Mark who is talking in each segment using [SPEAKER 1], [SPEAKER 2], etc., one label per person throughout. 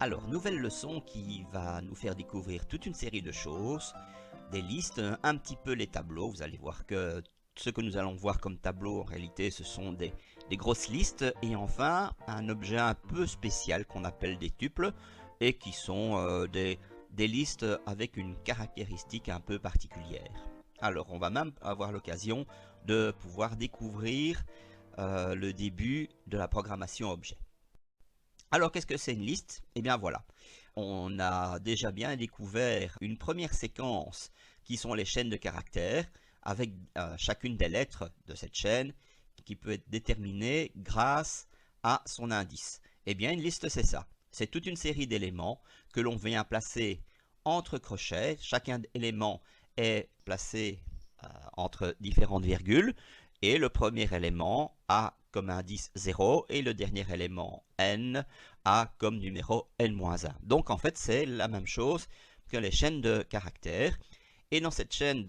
[SPEAKER 1] Alors, nouvelle leçon qui va nous faire découvrir toute une série de choses, des listes, un petit peu les tableaux. Vous allez voir que ce que nous allons voir comme tableau, en réalité, ce sont des grosses listes. Et enfin, un objet un peu spécial qu'on appelle des tuples et qui sont des listes avec une caractéristique un peu particulière. Alors, on va même avoir l'occasion de pouvoir découvrir le début de la programmation objet. Alors, qu'est-ce que c'est une liste? Eh bien voilà, on a déjà bien découvert une première séquence qui sont les chaînes de caractères avec chacune des lettres de cette chaîne qui peut être déterminée grâce à son indice. Eh bien, une liste, c'est ça. C'est toute une série d'éléments que l'on vient placer entre crochets. Chacun élément est placé entre différentes virgules. Et le premier élément a comme indice 0 et le dernier élément n a comme numéro n-1. Donc en fait c'est la même chose que les chaînes de caractères. Et dans cette chaîne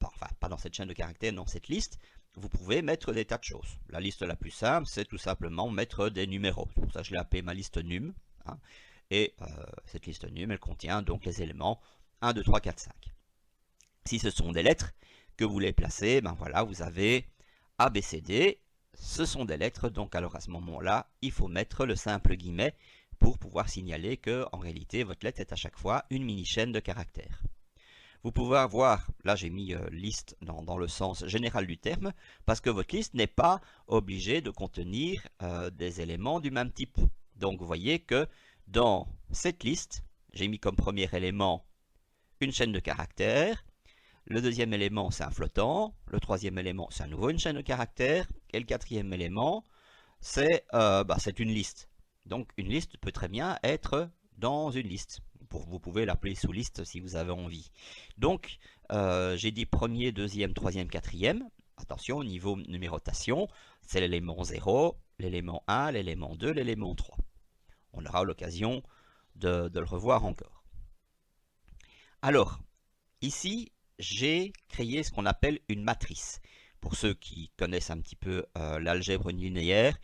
[SPEAKER 1] enfin pas dans cette chaîne de caractères, dans cette liste, vous pouvez mettre des tas de choses. La liste la plus simple, c'est tout simplement mettre des numéros. Pour ça je l'ai appelée ma liste num. Hein. Et cette liste num, elle contient donc les éléments 1, 2, 3, 4, 5. Si ce sont des lettres que vous les placez, ben voilà, vous avez A, B, C, D, ce sont des lettres, donc alors à ce moment-là, il faut mettre le simple guillemet pour pouvoir signaler que en réalité, votre lettre est à chaque fois une mini-chaîne de caractères. Vous pouvez avoir, là j'ai mis liste dans le sens général du terme, parce que votre liste n'est pas obligée de contenir des éléments du même type. Donc vous voyez que dans cette liste, j'ai mis comme premier élément une chaîne de caractères. Le deuxième élément, c'est un flottant. Le troisième élément, c'est à nouveau une chaîne de caractères. Et le quatrième élément, c'est une liste. Donc une liste peut très bien être dans une liste. Vous pouvez l'appeler sous-liste si vous avez envie. Donc j'ai dit premier, deuxième, troisième, quatrième. Attention, au niveau numérotation, c'est l'élément 0, l'élément 1, l'élément 2, l'élément 3. On aura l'occasion de le revoir encore. Alors, ici, j'ai créé ce qu'on appelle une matrice. Pour ceux qui connaissent un petit peu l'algèbre linéaire,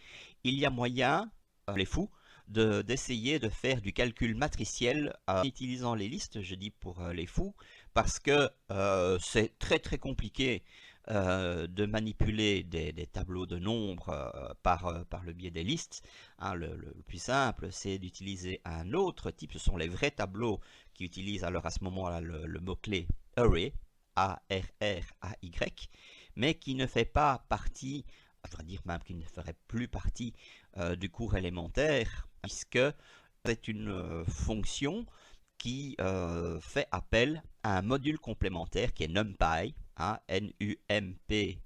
[SPEAKER 1] il y a moyen, les fous, d'essayer de faire du calcul matriciel en utilisant les listes, je dis pour les fous, parce que c'est très compliqué de manipuler des tableaux de nombres par le biais des listes. Hein, le plus simple, c'est d'utiliser un autre type, ce sont les vrais tableaux qui utilisent alors à ce moment-là le mot-clé array, A-R-R-A-Y, mais qui ne fait pas partie, je dois dire même qu'il ne ferait plus partie du cours élémentaire, puisque c'est une fonction qui fait appel à un module complémentaire qui est NumPy, hein, N-U-M-P-Y,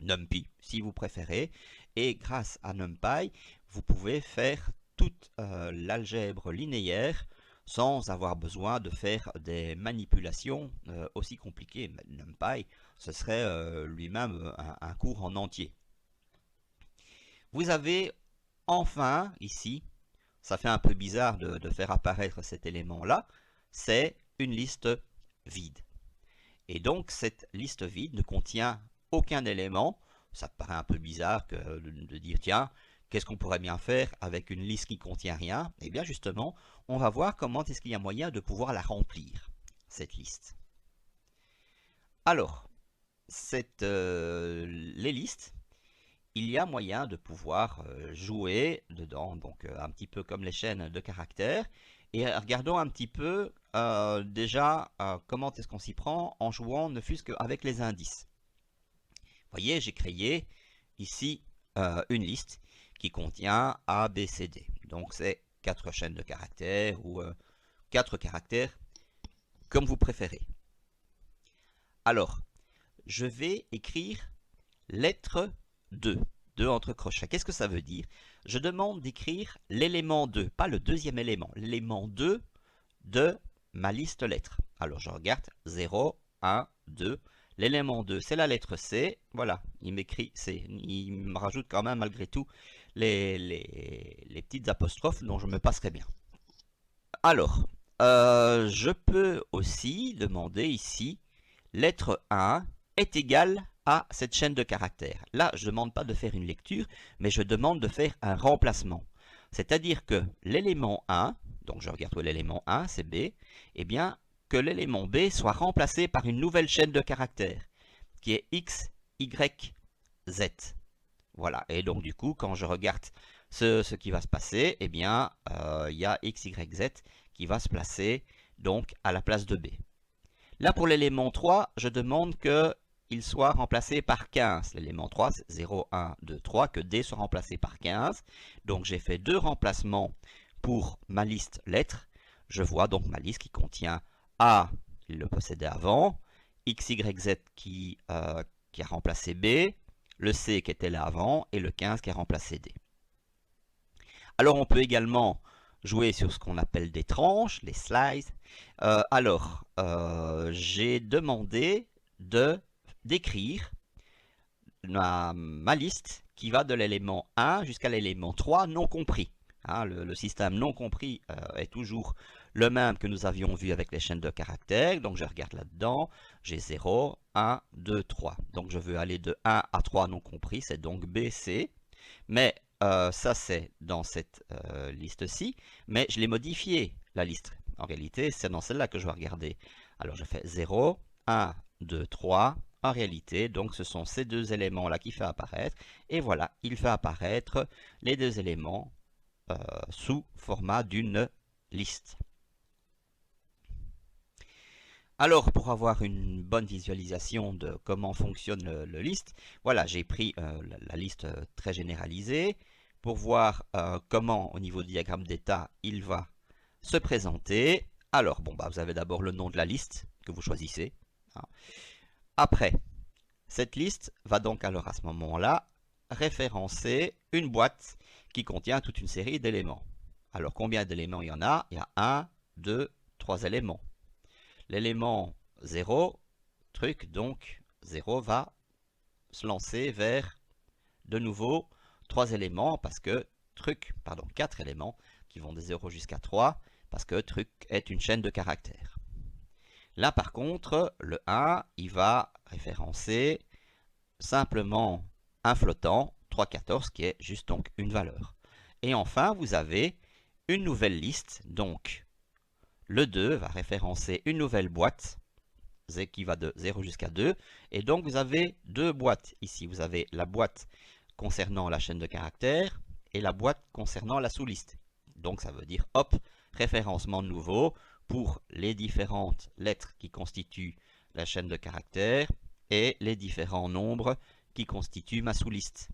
[SPEAKER 1] NumPy si vous préférez, et grâce à NumPy, vous pouvez faire toute l'algèbre linéaire sans avoir besoin de faire des manipulations aussi compliquées. NumPy, ce serait lui-même un cours en entier. Vous avez enfin ici, ça fait un peu bizarre de faire apparaître cet élément-là, c'est une liste vide. Et donc cette liste vide ne contient aucun élément. Ça paraît un peu bizarre de dire tiens, qu'est-ce qu'on pourrait bien faire avec une liste qui ne contient rien? Eh bien justement, on va voir comment est-ce qu'il y a moyen de pouvoir la remplir, cette liste. Alors, les listes, il y a moyen de pouvoir jouer dedans, donc un petit peu comme les chaînes de caractères. Et regardons un petit peu déjà comment est-ce qu'on s'y prend en jouant ne fût-ce qu'avec les indices. Vous voyez, j'ai créé ici une liste qui contient A, B, C, D. Donc c'est 4 chaînes de caractères ou 4 caractères, comme vous préférez. Alors, je vais écrire lettre 2. 2 entre crochets. Qu'est-ce que ça veut dire? Je demande d'écrire l'élément 2, pas le deuxième élément, l'élément 2 de ma liste lettres. Alors je regarde 0, 1, 2. L'élément 2, c'est la lettre C. Voilà, il m'écrit C. Il me rajoute quand même malgré tout les petites apostrophes dont je me passerai bien. Alors, je peux aussi demander ici, lettre 1 est égale à cette chaîne de caractères. Là, je ne demande pas de faire une lecture, mais je demande de faire un remplacement. C'est-à-dire que l'élément 1, donc je regarde où est l'élément 1, c'est B, eh bien que l'élément B soit remplacé par une nouvelle chaîne de caractères, qui est X, Y, Z. Voilà, et donc du coup, quand je regarde ce qui va se passer, eh bien, il y a X, Y, Z qui va se placer donc à la place de B. Là, pour l'élément 3, je demande qu'il soit remplacé par 15. L'élément 3, c'est 0, 1, 2, 3, que D soit remplacé par 15. Donc, j'ai fait 2 remplacements pour ma liste lettres. Je vois donc ma liste qui contient A, il le possédait avant, X, Y, Z qui a remplacé B, le C qui était là avant, et le 15 qui a remplacé D. Alors, on peut également jouer sur ce qu'on appelle des tranches, les slices. J'ai demandé d'écrire ma liste qui va de l'élément 1 jusqu'à l'élément 3 non compris. Hein, le système non compris est toujours le même que nous avions vu avec les chaînes de caractères. Donc je regarde là-dedans, j'ai 0, 1, 2, 3. Donc je veux aller de 1 à 3 non compris, c'est donc B, C. Mais ça c'est dans cette liste-ci, mais je l'ai modifié la liste. En réalité, c'est dans celle-là que je vais regarder. Alors je fais 0, 1, 2, 3. En réalité, donc ce sont ces deux éléments-là qui fait apparaître. Et voilà, il fait apparaître les deux éléments sous format d'une liste. Alors, pour avoir une bonne visualisation de comment fonctionne le liste, voilà, j'ai pris la liste très généralisée pour voir comment, au niveau du diagramme d'état, il va se présenter. Alors, bon, bah, vous avez d'abord le nom de la liste que vous choisissez. Hein. Après, cette liste va donc alors à ce moment-là référencer une boîte qui contient toute une série d'éléments. Alors, combien d'éléments il y en a? Il y a 1, 2, 3 éléments. L'élément 0, truc, donc 0 va se lancer vers de nouveau 3 éléments parce que truc, pardon, 4 éléments qui vont de 0 jusqu'à 3 parce que truc est une chaîne de caractères. Là par contre, le 1, il va référencer simplement un flottant, 3,14 qui est juste donc une valeur. Et enfin, vous avez une nouvelle liste, donc le 2 va référencer une nouvelle boîte qui va de 0 jusqu'à 2. Et donc, vous avez deux boîtes ici. Vous avez la boîte concernant la chaîne de caractères et la boîte concernant la sous-liste. Donc, ça veut dire, hop, référencement nouveau pour les différentes lettres qui constituent la chaîne de caractères et les différents nombres qui constituent ma sous-liste.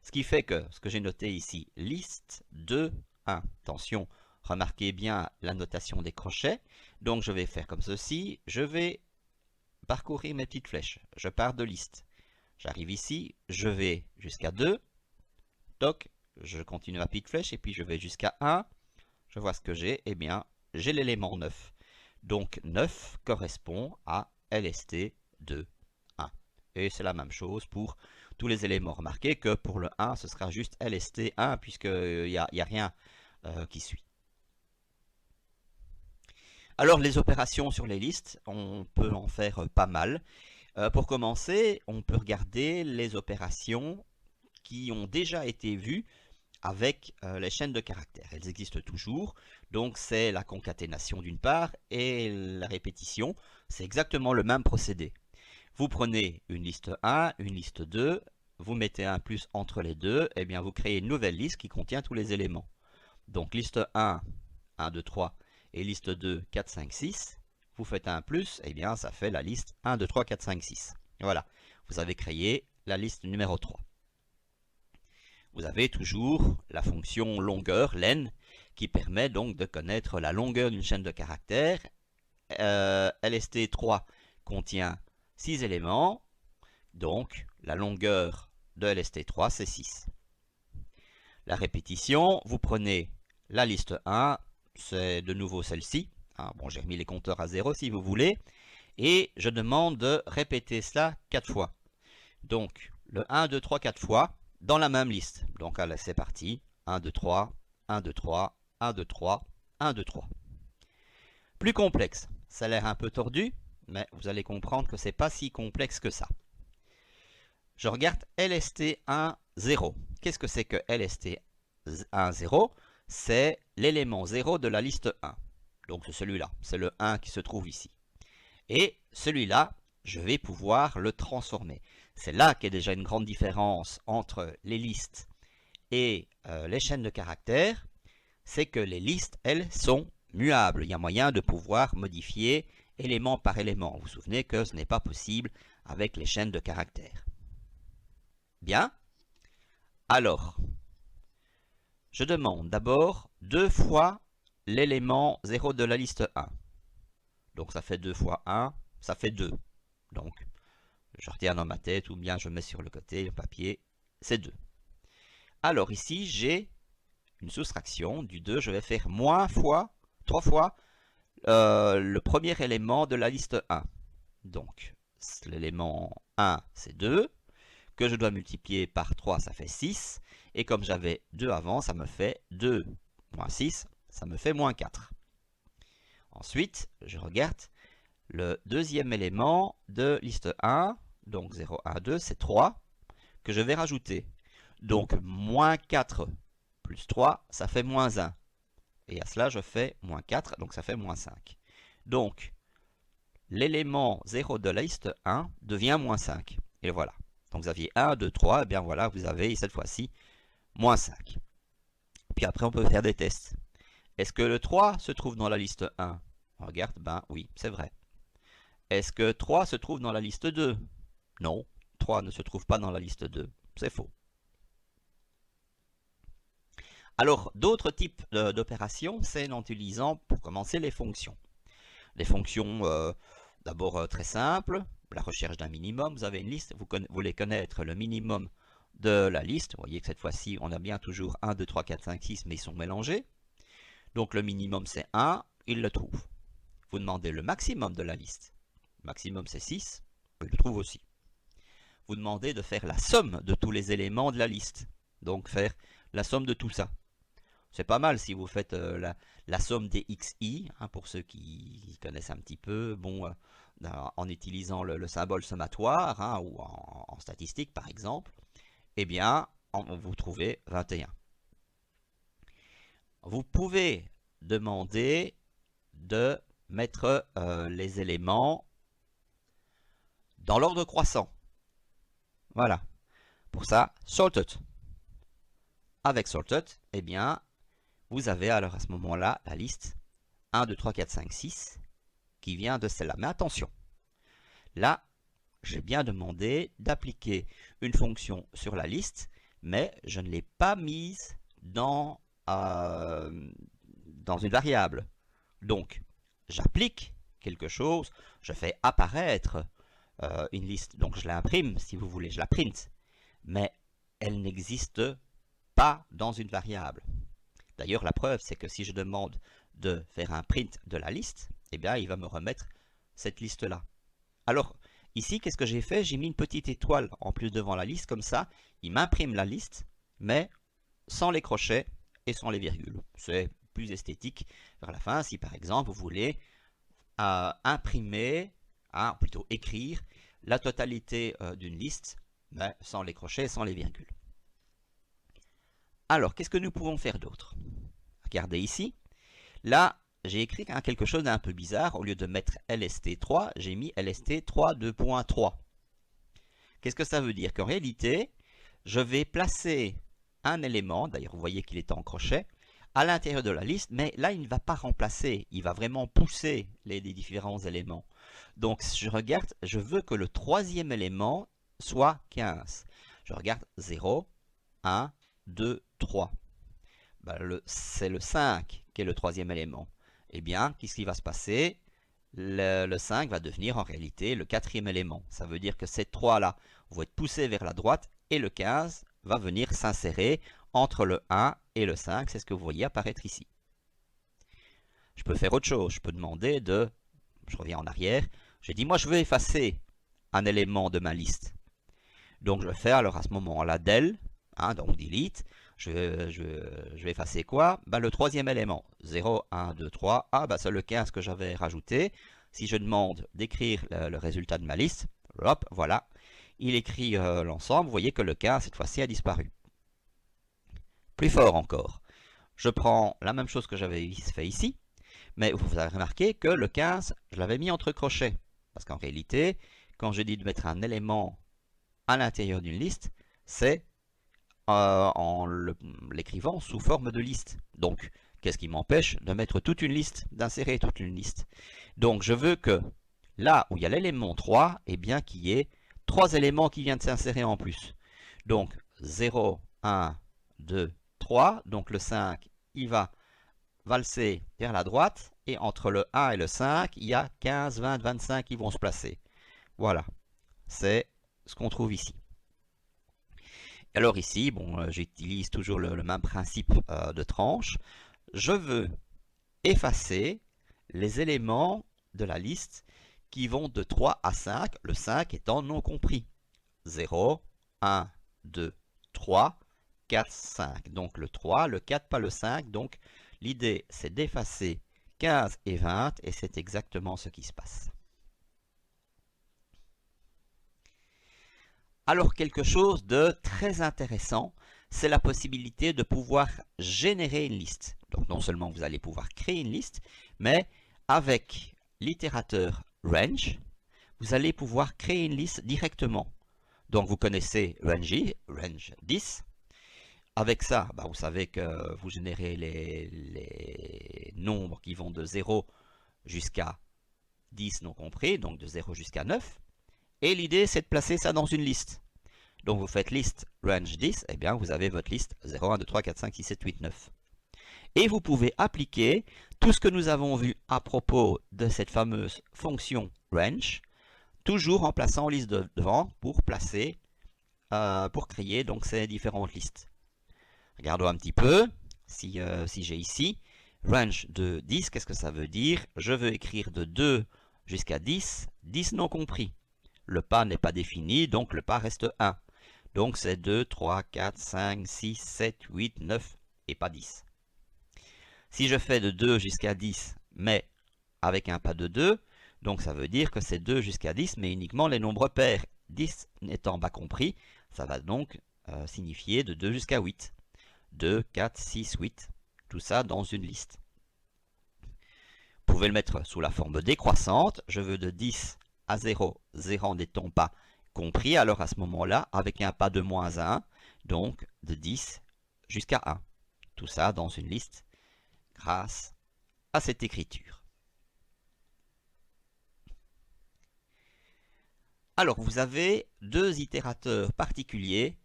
[SPEAKER 1] Ce qui fait que, ce que j'ai noté ici, liste 2, 1. Attention, remarquez bien la notation des crochets. Donc je vais faire comme ceci. Je vais parcourir mes petites flèches. Je pars de liste. J'arrive ici. Je vais jusqu'à 2. Toc. Je continue ma petite flèche. Et puis je vais jusqu'à 1. Je vois ce que j'ai. Eh bien, j'ai l'élément 9. Donc 9 correspond à LST2, 1. Et c'est la même chose pour tous les éléments. Remarquez que pour le 1, ce sera juste LST1 puisqu'il n'y a rien qui suit. Alors les opérations sur les listes, on peut en faire pas mal. Pour commencer, on peut regarder les opérations qui ont déjà été vues avec les chaînes de caractères. Elles existent toujours, donc c'est la concaténation d'une part et la répétition. C'est exactement le même procédé. Vous prenez une liste 1, une liste 2, vous mettez un plus entre les deux, et bien vous créez une nouvelle liste qui contient tous les éléments. Donc liste 1, 1, 2, 3, et liste 2, 4, 5, 6, vous faites un plus, et bien ça fait la liste 1, 2, 3, 4, 5, 6. Voilà, vous avez créé la liste numéro 3. Vous avez toujours la fonction longueur, len, qui permet donc de connaître la longueur d'une chaîne de caractères. LST3 contient 6 éléments, donc la longueur de LST3 c'est 6. La répétition, vous prenez la liste 1, c'est de nouveau celle-ci. Bon, j'ai remis les compteurs à 0 si vous voulez. Et je demande de répéter cela 4 fois. Donc, le 1, 2, 3, 4 fois dans la même liste. Donc, allez, c'est parti. 1, 2, 3, 1, 2, 3, 1, 2, 3, 1, 2, 3. Plus complexe. Ça a l'air un peu tordu, mais vous allez comprendre que ce n'est pas si complexe que ça. Je regarde LST1, 0. Qu'est-ce que c'est que LST1, 0? c'est l'élément 0 de la liste 1. Donc c'est celui-là, c'est le 1 qui se trouve ici. Et celui-là, je vais pouvoir le transformer. C'est là qu'est déjà une grande différence entre les listes et les chaînes de caractères. C'est que les listes, elles, sont muables. Il y a moyen de pouvoir modifier élément par élément. Vous vous souvenez que ce n'est pas possible avec les chaînes de caractères. Bien. Alors, je demande d'abord 2 fois l'élément 0 de la liste 1. Donc ça fait 2 fois 1, ça fait 2. Donc, je retiens dans ma tête ou bien je mets sur le côté le papier, c'est 2. Alors ici, j'ai une soustraction. Du 2, je vais faire moins fois, 3 fois le premier élément de la liste 1. Donc, l'élément 1, c'est 2, que je dois multiplier par 3, ça fait 6. Et comme j'avais 2 avant, ça me fait 2 moins 6, ça me fait moins 4. Ensuite, je regarde le deuxième élément de liste 1, donc 0, 1, 2, c'est 3, que je vais rajouter. Donc, moins 4 plus 3, ça fait moins 1. Et à cela, je fais moins 4, donc ça fait moins 5. Donc, l'élément 0 de la liste 1 devient moins 5. Et voilà. Donc, vous aviez 1, 2, 3, et bien voilà, vous avez cette fois-ci moins 5. Puis après, on peut faire des tests. Est-ce que le 3 se trouve dans la liste 1? On regarde, ben oui, c'est vrai. Est-ce que 3 se trouve dans la liste 2? Non, 3 ne se trouve pas dans la liste 2. C'est faux. Alors, d'autres types d'opérations, c'est en utilisant, pour commencer, les fonctions. Les fonctions, d'abord très simples, la recherche d'un minimum. Vous avez une liste, vous voulez connaître le minimum de la liste. Vous voyez que cette fois-ci, on a bien toujours 1, 2, 3, 4, 5, 6, mais ils sont mélangés. Donc le minimum c'est 1, il le trouve. Vous demandez le maximum de la liste. Le maximum c'est 6, il le trouve aussi. Vous demandez de faire la somme de tous les éléments de la liste. Donc faire la somme de tout ça. C'est pas mal si vous faites la somme des xi, hein, pour ceux qui connaissent un petit peu, bon, en utilisant le symbole sommatoire, hein, ou en statistique par exemple, eh bien, vous trouvez 21. Vous pouvez demander de mettre les éléments dans l'ordre croissant. Voilà. Pour ça, sorted. Avec sorted, eh bien, vous avez alors à ce moment-là la liste 1, 2, 3, 4, 5, 6 qui vient de celle-là. Mais attention, là, j'ai bien demandé d'appliquer une fonction sur la liste, mais je ne l'ai pas mise dans une variable. Donc, j'applique quelque chose, je fais apparaître une liste, donc je l'imprime si vous voulez, je la print, mais elle n'existe pas dans une variable. D'ailleurs, la preuve, c'est que si je demande de faire un print de la liste, eh bien, il va me remettre cette liste-là. Alors, ici, qu'est-ce que j'ai fait? J'ai mis une petite étoile en plus devant la liste, comme ça, il m'imprime la liste, mais sans les crochets et sans les virgules. C'est plus esthétique vers la fin, si par exemple, vous voulez imprimer, plutôt écrire, la totalité d'une liste, mais sans les crochets et sans les virgules. Alors, qu'est-ce que nous pouvons faire d'autre? Regardez ici. Là, j'ai écrit quelque chose d'un peu bizarre. Au lieu de mettre LST3, j'ai mis LST3 2.3. Qu'est-ce que ça veut dire? Qu'en réalité, je vais placer un élément, d'ailleurs vous voyez qu'il est en crochet, à l'intérieur de la liste, mais là il ne va pas remplacer, il va vraiment pousser les différents éléments. Donc je regarde, je veux que le troisième élément soit 15. Je regarde 0, 1, 2, 3. C'est le 5 qui est le troisième élément. Eh bien, qu'est-ce qui va se passer? Le 5 va devenir en réalité le quatrième élément. Ça veut dire que ces trois-là vont être poussés vers la droite et le 15 va venir s'insérer entre le 1 et le 5. C'est ce que vous voyez apparaître ici. Je peux faire autre chose. Je peux demander de... Je reviens en arrière. J'ai dit, moi, je veux effacer un élément de ma liste. Donc, je vais faire alors à ce moment-là del, donc delete. Je vais effacer quoi? Le troisième élément. 0, 1, 2, 3. C'est le 15 que j'avais rajouté. Si je demande d'écrire le résultat de ma liste, hop, voilà. Il écrit l'ensemble. Vous voyez que le 15, cette fois-ci, a disparu. Plus fort encore. je prends la même chose que j'avais fait ici, mais vous avez remarqué que le 15, je l'avais mis entre crochets. Parce qu'en réalité, quand je dis de mettre un élément à l'intérieur d'une liste, c'est en l'écrivant sous forme de liste. Donc, qu'est-ce qui m'empêche de mettre toute une liste, d'insérer toute une liste? Donc, je veux que là où il y a l'élément 3, eh bien, qu'il y ait 3 éléments qui viennent s'insérer en plus. Donc, 0, 1, 2, 3. Donc, le 5, il va valser vers la droite. Et entre le 1 et le 5, il y a 15, 20, 25 qui vont se placer. Voilà, c'est ce qu'on trouve ici. Alors ici, bon, j'utilise toujours le même principe de tranche. Je veux effacer les éléments de la liste qui vont de 3 à 5, le 5 étant non compris. 0, 1, 2, 3, 4, 5. Donc le 3, le 4, pas le 5. Donc l'idée, c'est d'effacer 15 et 20, et c'est exactement ce qui se passe. Alors quelque chose de très intéressant, c'est la possibilité de pouvoir générer une liste. Donc non seulement vous allez pouvoir créer une liste, mais avec l'itérateur range, vous allez pouvoir créer une liste directement. Donc vous connaissez range 10. Avec ça, vous savez que vous générez les nombres qui vont de 0 jusqu'à 10 non compris, donc de 0 jusqu'à 9. Et l'idée, c'est de placer ça dans une liste. Donc vous faites liste range 10, et bien vous avez votre liste 0, 1, 2, 3, 4, 5, 6, 7, 8, 9. Et vous pouvez appliquer tout ce que nous avons vu à propos de cette fameuse fonction range, toujours en plaçant liste devant pour placer, pour créer donc ces différentes listes. Regardons un petit peu, si j'ai ici, range de 10, qu'est-ce que ça veut dire? Je veux écrire de 2 jusqu'à 10, 10 non compris. Le pas n'est pas défini, donc le pas reste 1. Donc c'est 2, 3, 4, 5, 6, 7, 8, 9 et pas 10. Si je fais de 2 jusqu'à 10, mais avec un pas de 2, donc ça veut dire que c'est 2 jusqu'à 10, mais uniquement les nombres pairs. 10 n'étant pas compris, ça va donc signifier de 2 jusqu'à 8. 2, 4, 6, 8. Tout ça dans une liste. Vous pouvez le mettre sous la forme décroissante. Je veux de 10 à 0, 0 n'étant pas compris, alors à ce moment-là, avec un pas de moins 1, donc de 10 jusqu'à 1. Tout ça dans une liste grâce à cette écriture. Alors, vous avez deux itérateurs particuliers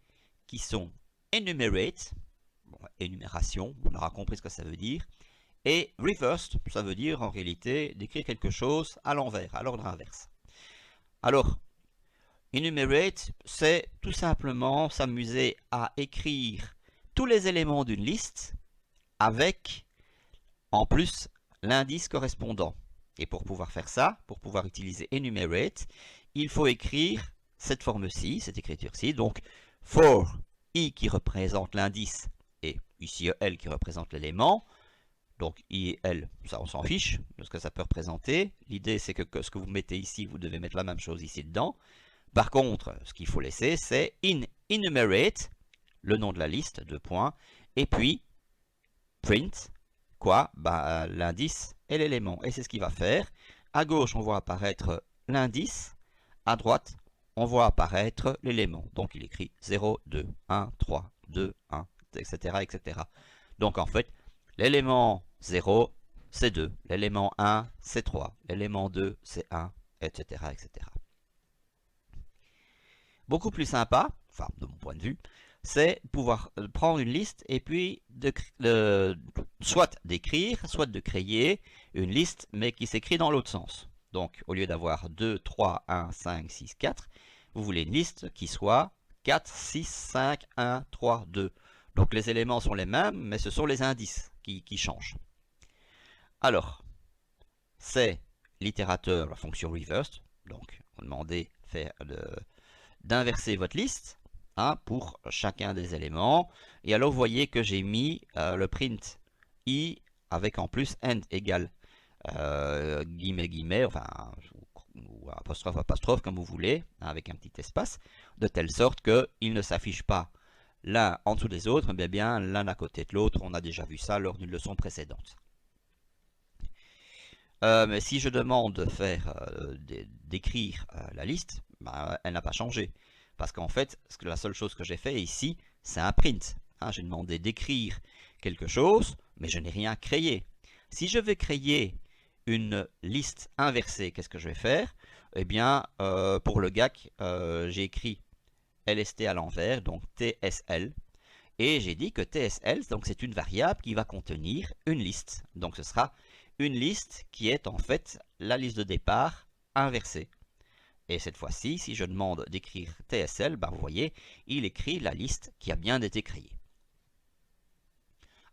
[SPEAKER 1] qui sont enumerate, énumération, on aura compris ce que ça veut dire, et reversed, ça veut dire en réalité d'écrire quelque chose à l'envers, à l'ordre inverse. Alors, enumerate, c'est tout simplement s'amuser à écrire tous les éléments d'une liste avec, en plus, l'indice correspondant. Et pour pouvoir faire ça, pour pouvoir utiliser enumerate, il faut écrire cette forme-ci, cette écriture-ci, donc for i qui représente l'indice et ici l qui représente l'élément. Donc i et l, ça on s'en fiche de ce que ça peut représenter. L'idée c'est que ce que vous mettez ici, vous devez mettre la même chose ici dedans. Par contre, ce qu'il faut laisser, c'est enumerate, le nom de la liste, 2 points, et puis print, quoi? L'indice et l'élément. Et c'est ce qu'il va faire. À gauche, on voit apparaître l'indice. À droite, on voit apparaître l'élément. Donc il écrit 0, 2, 1, 3, 2, 1, etc. etc. Donc en fait, l'élément 0, c'est 2. L'élément 1, c'est 3. L'élément 2, c'est 1, etc. etc. Beaucoup plus sympa, enfin de mon point de vue, c'est pouvoir prendre une liste et puis soit d'écrire, soit de créer une liste, mais qui s'écrit dans l'autre sens. Donc, au lieu d'avoir 2, 3, 1, 5, 6, 4, vous voulez une liste qui soit 4, 6, 5, 1, 3, 2. Donc, les éléments sont les mêmes, mais ce sont les indices qui changent. Alors, c'est l'itérateur, la fonction reversed. Donc, on demandait d'inverser votre liste pour chacun des éléments. Et alors, vous voyez que j'ai mis le print i avec en plus end égale guillemets, guillemets, enfin, ou apostrophe, apostrophe, comme vous voulez, avec un petit espace, de telle sorte qu'il ne s'affiche pas l'un en dessous des autres, eh bien l'un à côté de l'autre. On a déjà vu ça lors d'une leçon précédente. Mais si je demande de faire, d'écrire la liste, bah, elle n'a pas changé. Parce qu'en fait, la seule chose que j'ai fait ici, c'est un print. Hein, j'ai demandé d'écrire quelque chose, mais je n'ai rien créé. Si je vais créer une liste inversée, qu'est-ce que je vais faire? Eh bien, pour le GAC, j'ai écrit LST à l'envers, donc TSL. Et j'ai dit que TSL, donc c'est une variable qui va contenir une liste. Donc ce sera une liste qui est en fait la liste de départ inversée. Et cette fois-ci, si je demande d'écrire TSL, ben vous voyez, il écrit la liste qui a bien été créée.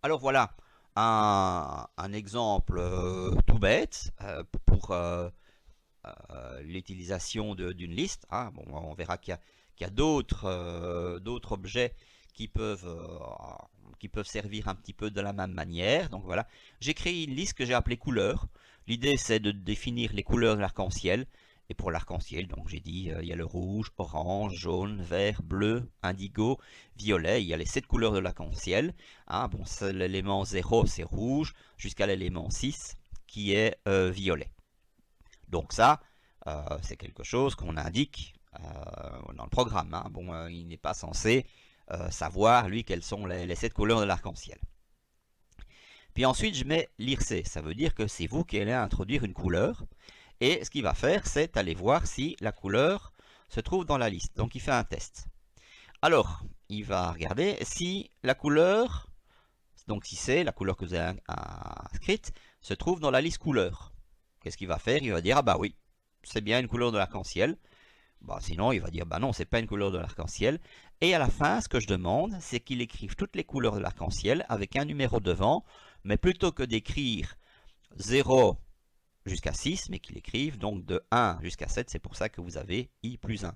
[SPEAKER 1] Alors voilà un exemple tout bête pour l'utilisation d'une liste. Hein. Bon, on verra qu'il y a d'autres objets qui peuvent servir un petit peu de la même manière. Donc voilà, j'ai créé une liste que j'ai appelée couleurs. L'idée c'est de définir les couleurs de l'arc-en-ciel. Et pour l'arc-en-ciel, donc j'ai dit, il y a le rouge, orange, jaune, vert, bleu, indigo, violet. Il y a les 7 couleurs de l'arc-en-ciel. Hein, bon, l'élément 0 c'est rouge, jusqu'à l'élément 6 qui est violet. Donc ça, c'est quelque chose qu'on indique dans le programme. Hein. Bon, il n'est pas censé savoir, lui, quelles sont les 7 couleurs de l'arc-en-ciel. Puis ensuite, je mets l'IRC. Ça veut dire que c'est vous qui allez introduire une couleur. Et ce qu'il va faire, c'est aller voir si la couleur se trouve dans la liste. Donc il fait un test. Alors, il va regarder si la couleur, donc si c'est la couleur que vous avez inscrite, se trouve dans la liste couleurs. Qu'est-ce qu'il va faire? Il va dire, ah bah oui, c'est bien une couleur de l'arc-en-ciel. Bah, sinon, il va dire, bah non, c'est pas une couleur de l'arc-en-ciel. Et à la fin, ce que je demande, c'est qu'il écrive toutes les couleurs de l'arc-en-ciel avec un numéro devant, mais plutôt que d'écrire 0 jusqu'à 6, mais qu'il écrive donc de 1 jusqu'à 7. C'est pour ça que vous avez I plus 1,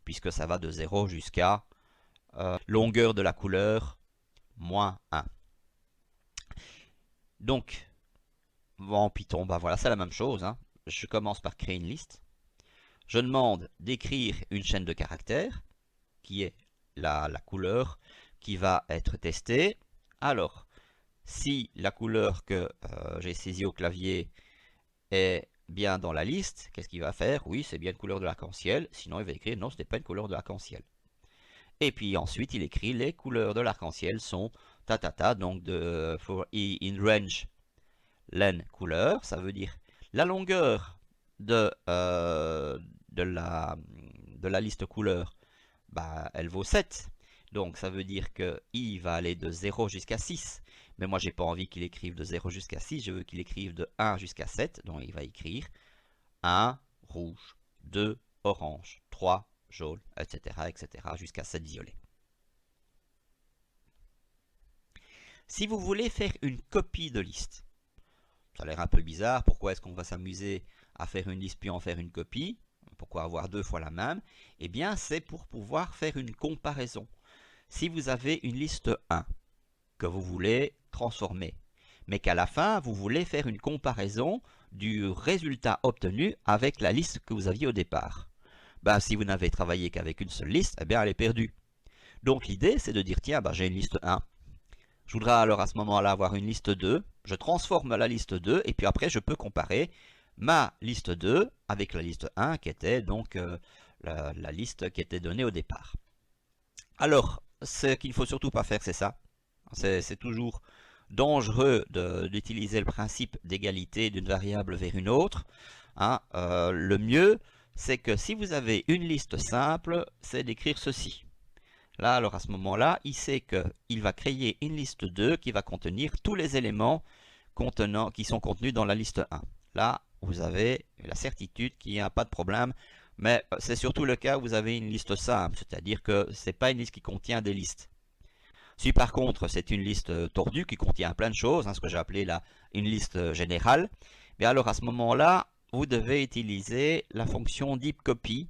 [SPEAKER 1] puisque ça va de 0 jusqu'à longueur de la couleur moins 1. Donc, en Python, bah voilà, c'est la même chose. Hein. Je commence par créer une liste. Je demande d'écrire une chaîne de caractères, qui est la couleur qui va être testée. Alors, si la couleur que j'ai saisie au clavier est bien dans la liste, qu'est-ce qu'il va faire? Oui, c'est bien une couleur de l'arc-en-ciel. Sinon, il va écrire non, ce n'est pas une couleur de l'arc-en-ciel. Et puis ensuite, il écrit les couleurs de l'arc-en-ciel sont donc for i in range len couleur, ça veut dire la longueur de la liste couleur, bah, elle vaut 7. Donc ça veut dire que i va aller de 0 jusqu'à 6. Mais moi, j'ai pas envie qu'il écrive de 0 jusqu'à 6, je veux qu'il écrive de 1 jusqu'à 7. Donc il va écrire 1 rouge, 2 orange, 3 jaune, etc. jusqu'à 7 violet. Si vous voulez faire une copie de liste, ça a l'air un peu bizarre, pourquoi est-ce qu'on va s'amuser à faire une liste puis en faire une copie? Pourquoi avoir deux fois la même? Eh bien, c'est pour pouvoir faire une comparaison. Si vous avez une liste 1 que vous voulez transformer, mais qu'à la fin, vous voulez faire une comparaison du résultat obtenu avec la liste que vous aviez au départ. Ben, si vous n'avez travaillé qu'avec une seule liste, eh bien, elle est perdue. Donc l'idée, c'est de dire, tiens, ben, j'ai une liste 1. Je voudrais alors à ce moment-là avoir une liste 2. Je transforme la liste 2 et puis après, je peux comparer ma liste 2 avec la liste 1 qui était donc la liste qui était donnée au départ. Alors, ce qu'il ne faut surtout pas faire, c'est ça. C'est toujours dangereux d'utiliser le principe d'égalité d'une variable vers une autre. Hein. Le mieux, c'est que si vous avez une liste simple, c'est d'écrire ceci. Là, alors à ce moment-là, il sait qu'il va créer une liste 2 qui va contenir tous les éléments qui sont contenus dans la liste 1. Là, vous avez la certitude qu'il n'y a pas de problème, mais c'est surtout le cas où vous avez une liste simple, c'est-à-dire que ce n'est pas une liste qui contient des listes. Si par contre c'est une liste tordue qui contient plein de choses, hein, ce que j'ai appelé là une liste générale, bien alors à ce moment-là, vous devez utiliser la fonction deepcopy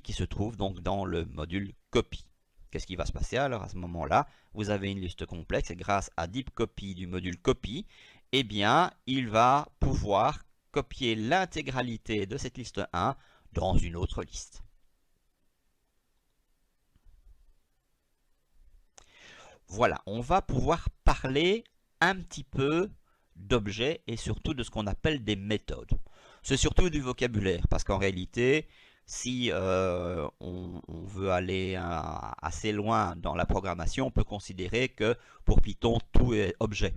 [SPEAKER 1] qui se trouve donc dans le module copy. Qu'est-ce qui va se passer alors à ce moment-là? Vous avez une liste complexe et grâce à deepcopy du module copy, eh bien, il va pouvoir copier l'intégralité de cette liste 1 dans une autre liste. Voilà, on va pouvoir parler un petit peu d'objets et surtout de ce qu'on appelle des méthodes. C'est surtout du vocabulaire, parce qu'en réalité, si on veut aller assez loin dans la programmation, on peut considérer que pour Python, tout est objet.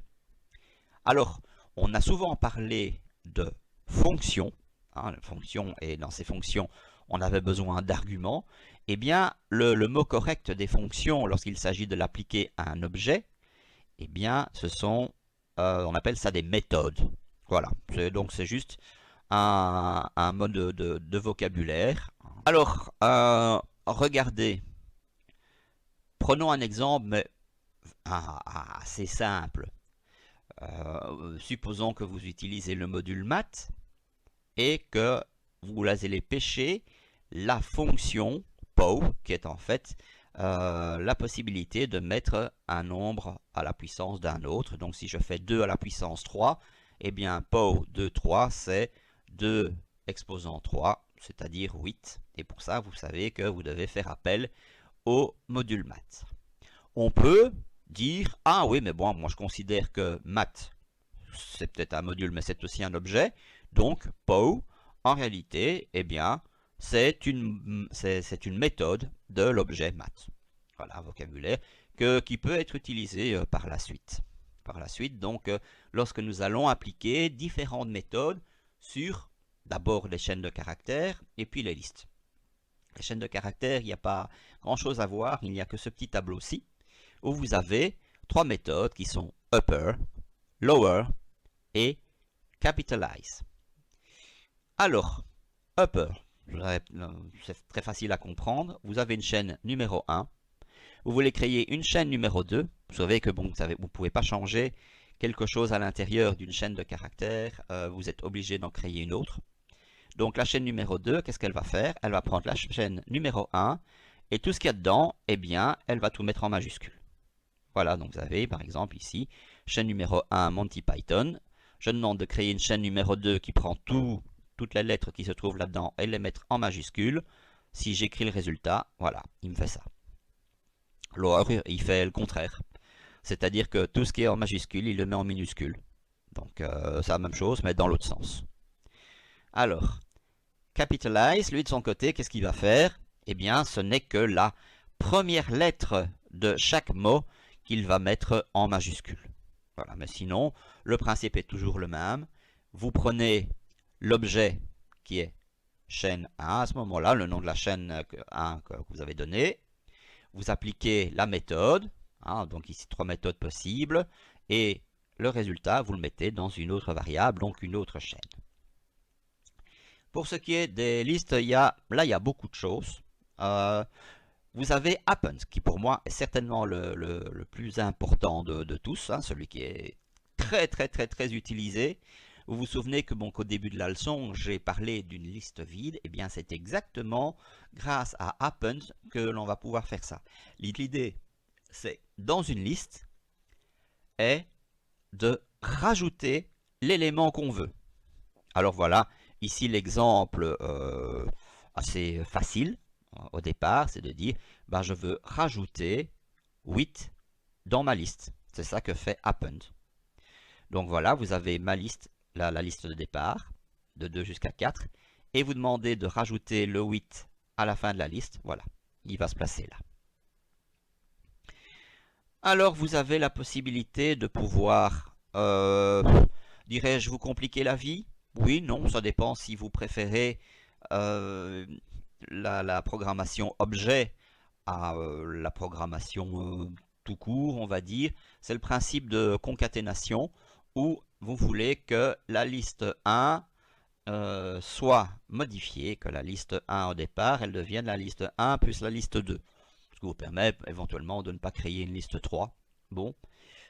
[SPEAKER 1] Alors, on a souvent parlé de fonctions, hein, fonctions, et dans ces fonctions, on avait besoin d'arguments. Eh bien, le mot correct des fonctions, lorsqu'il s'agit de l'appliquer à un objet, eh bien, on appelle ça des méthodes. Voilà, donc c'est juste un mode de vocabulaire. Alors, regardez, prenons un exemple, mais assez simple. Supposons que vous utilisez le module math et que vous allez pêcher la fonction POW, qui est en fait la possibilité de mettre un nombre à la puissance d'un autre. Donc si je fais 2 à la puissance 3, eh bien POW de 3, c'est 2 exposant 3, c'est-à-dire 8. Et pour ça, vous savez que vous devez faire appel au module math. On peut dire, ah oui, mais bon, moi je considère que math, c'est peut-être un module, mais c'est aussi un objet. Donc, POW, en réalité, eh bien, c'est une méthode de l'objet math. Voilà, un vocabulaire qui peut être utilisé par la suite. Donc, lorsque nous allons appliquer différentes méthodes sur d'abord les chaînes de caractères et puis les listes. Les chaînes de caractères, il n'y a pas grand-chose à voir, il n'y a que ce petit tableau-ci, où vous avez 3 méthodes qui sont upper, lower et capitalize. Alors, upper, c'est très facile à comprendre. Vous avez une chaîne numéro 1. Vous voulez créer une chaîne numéro 2. Vous savez que bon, vous ne pouvez pas changer quelque chose à l'intérieur d'une chaîne de caractères. Vous êtes obligé d'en créer une autre. Donc la chaîne numéro 2, qu'est-ce qu'elle va faire? Elle va prendre la chaîne numéro 1 et tout ce qu'il y a dedans, eh bien, elle va tout mettre en majuscule. Voilà, donc vous avez par exemple ici, chaîne numéro 1 Monty Python. Je demande de créer une chaîne numéro 2 qui prend toutes les lettres qui se trouvent là-dedans et les mettre en majuscule. Si j'écris le résultat, voilà, il me fait ça. Lower, il fait le contraire. C'est-à-dire que tout ce qui est en majuscule, il le met en minuscule. Donc c'est la même chose, mais dans l'autre sens. Alors, capitalize, lui de son côté, qu'est-ce qu'il va faire? Eh bien, ce n'est que la première lettre de chaque mot qu'il va mettre en majuscule. Voilà, mais sinon, le principe est toujours le même. Vous prenez l'objet qui est chaîne 1, à ce moment-là, le nom de la chaîne 1 que vous avez donné. Vous appliquez la méthode, hein, donc ici 3 méthodes possibles, et le résultat, vous le mettez dans une autre variable, donc une autre chaîne. Pour ce qui est des listes, là il y a beaucoup de choses. Vous avez Append, qui pour moi est certainement le plus important de tous, hein, celui qui est très utilisé. Vous vous souvenez que qu'au début de la leçon, j'ai parlé d'une liste vide. Et bien c'est exactement grâce à Append que l'on va pouvoir faire ça. L'idée, c'est dans une liste, est de rajouter l'élément qu'on veut. Alors voilà, ici l'exemple assez facile au départ, c'est de dire je veux rajouter 8 dans ma liste. C'est ça que fait Append. Donc voilà, vous avez ma liste, la liste de départ, de 2 jusqu'à 4, et vous demandez de rajouter le 8 à la fin de la liste. Voilà, il va se placer là. Alors vous avez la possibilité de pouvoir, dirais-je, vous compliquer la vie? Oui, non, ça dépend si vous préférez la programmation objet à la programmation tout court, on va dire. C'est le principe de concaténation où vous voulez que la liste 1 soit modifiée, que la liste 1 au départ, elle devienne la liste 1 plus la liste 2. Ce qui vous permet éventuellement de ne pas créer une liste 3. Bon,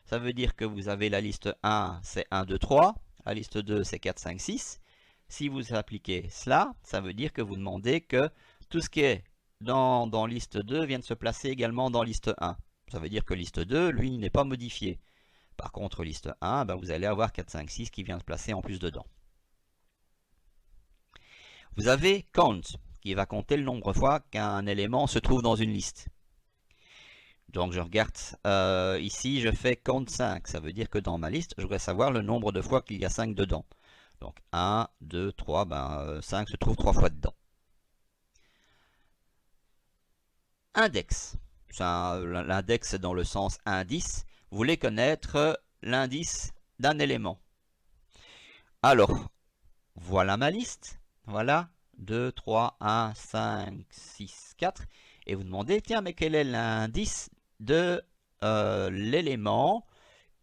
[SPEAKER 1] ça veut dire que vous avez la liste 1, c'est 1, 2, 3. La liste 2, c'est 4, 5, 6. Si vous appliquez cela, ça veut dire que vous demandez que tout ce qui est dans liste 2 vienne se placer également dans liste 1. Ça veut dire que liste 2, lui, n'est pas modifié. Par contre, liste 1, vous allez avoir 4, 5, 6 qui vient se placer en plus dedans. Vous avez count, qui va compter le nombre de fois qu'un élément se trouve dans une liste. Donc je regarde ici, je fais count 5. Ça veut dire que dans ma liste, je voudrais savoir le nombre de fois qu'il y a 5 dedans. Donc 1, 2, 3, 5 se trouve 3 fois dedans. Index. L'index c'est dans le sens indice. Vous voulez connaître l'indice d'un élément. Alors, voilà ma liste. Voilà, 2, 3, 1, 5, 6, 4. Et vous demandez, tiens, mais quel est l'indice de l'élément